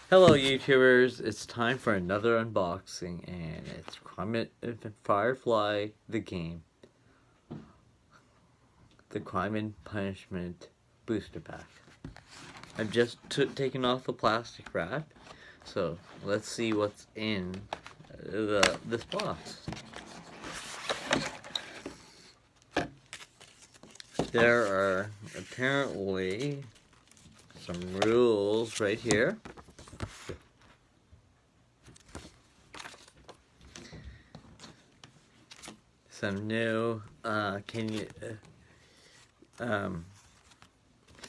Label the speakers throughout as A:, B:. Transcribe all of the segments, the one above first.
A: Hello YouTubers, it's time for another unboxing and it's Firefly the game. The Crime and Punishment booster pack. I've just taken off the plastic wrap, so let's see what's in this box. There are apparently some rules right here. Some new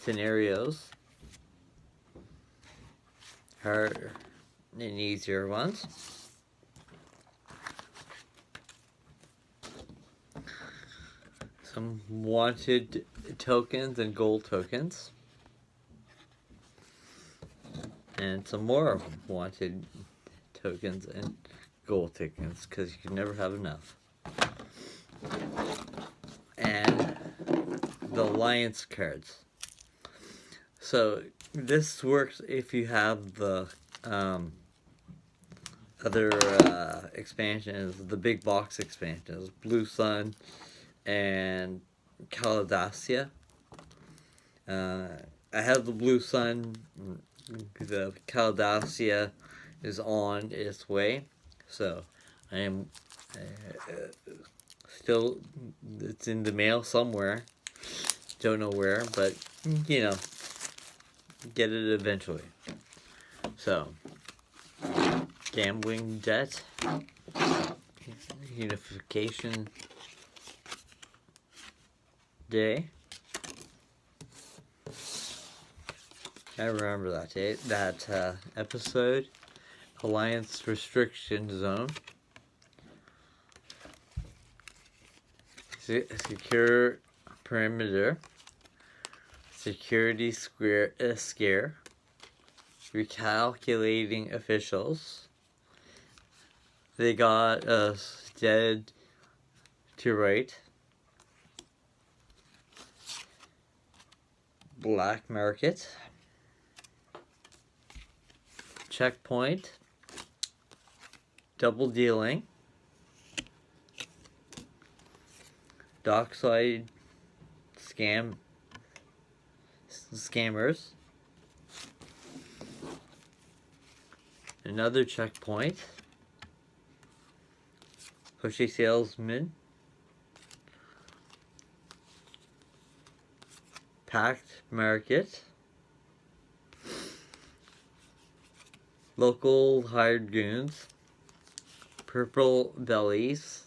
A: scenarios, hard and easier ones. Some wanted tokens and gold tokens. And some more wanted tokens and gold tokens, because you can never have enough. And the alliance cards. So this works if you have the other expansions, the big box expansions, Blue Sun and Caladacia. I have the Blue Sun. The Caladacia is on its way, so I am still, it's in the mail somewhere, don't know where, but you know, get it eventually. So gambling debt, unification day. I remember that day, that episode. Alliance restriction zone. Secure perimeter. Security scare. Recalculating officials. They got us dead to right. Black market. Checkpoint. Double dealing. Dockside scammers. Another checkpoint. Pushy salesman. Packed market. Local hired goons. Purple bellies.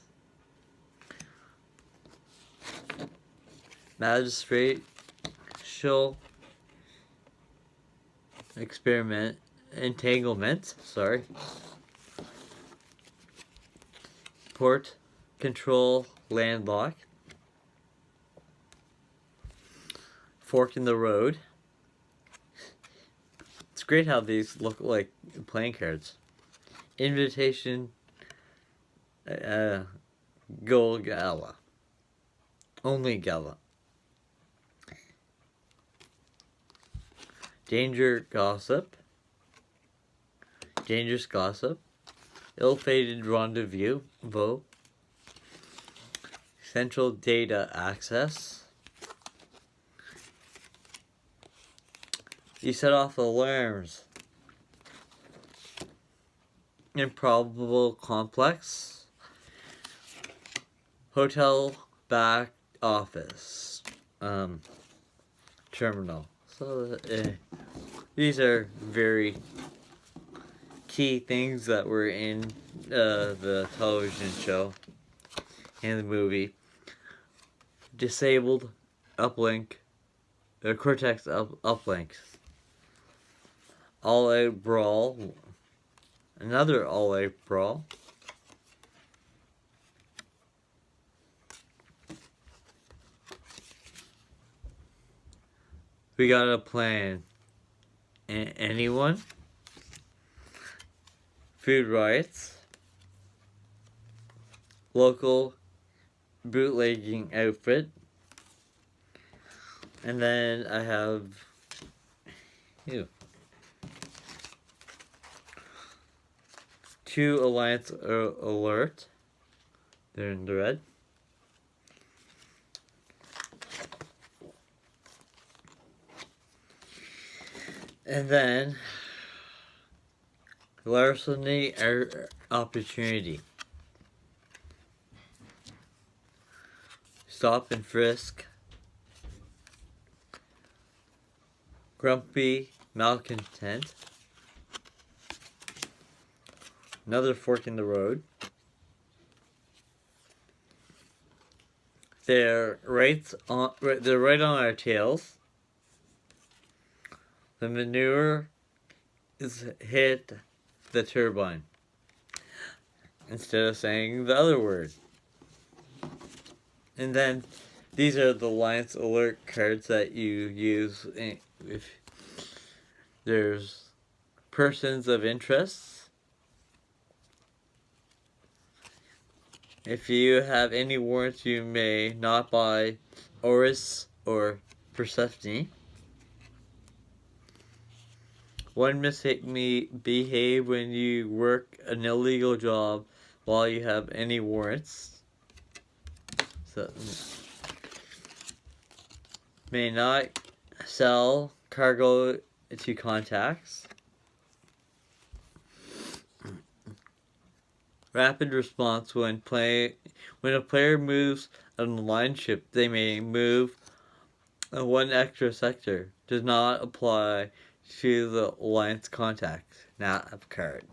A: Magistrate. Experiment. Entanglement. Sorry. Port control landlock. Fork in the road. It's great how these look like playing cards. Invitation. Gold gala. Only gala. Danger gossip. Dangerous gossip. Ill-fated rendezvous. Central data access. You set off alarms. Improbable complex. Hotel back office. Terminal. So these are very key things that were in the television show and the movie. Disabled uplink. Cortex uplinks. All-out brawl. Another all-out brawl. We got a plan. Anyone? Food riots. Local bootlegging outfit. And then I have 2 alliance alert. They're in the red. And then larceny opportunity. Stop and frisk. Grumpy malcontent. Another fork in the road. They're right on our tails. The manure is hit the turbine instead of saying the other word. And then these are the Alliance alert cards that you use if there's persons of interest. If you have any warrants, you may not buy Oris or Persephone. One mistake me behave when you work an illegal job while you have any warrants. So, may not sell cargo to contacts. Rapid response when a player moves an aligned ship, they may move one extra sector. Does not apply to the alliance contact nav card.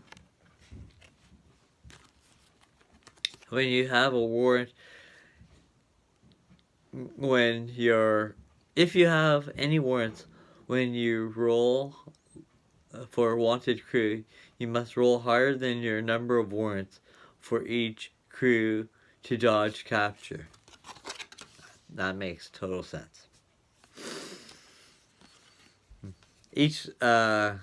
A: When you have a warrant, if you have any warrants, when you roll for wanted crew, you must roll higher than your number of warrants for each crew to dodge capture. That makes total sense. Each time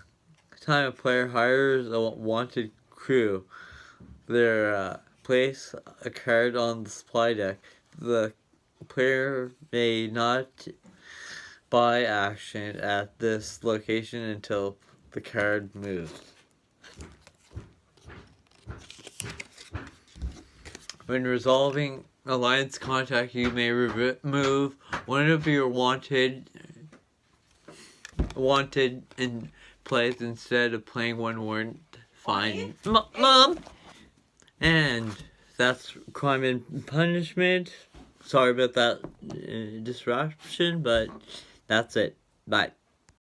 A: a player hires a wanted crew, they place a card on the supply deck. The player may not buy action at this location until the card moves. When resolving alliance contact, you may remove one of your wanted in place instead of playing one warrant. Fine, Mom. And that's Crime and Punishment. Sorry about that disruption, but that's it. Bye.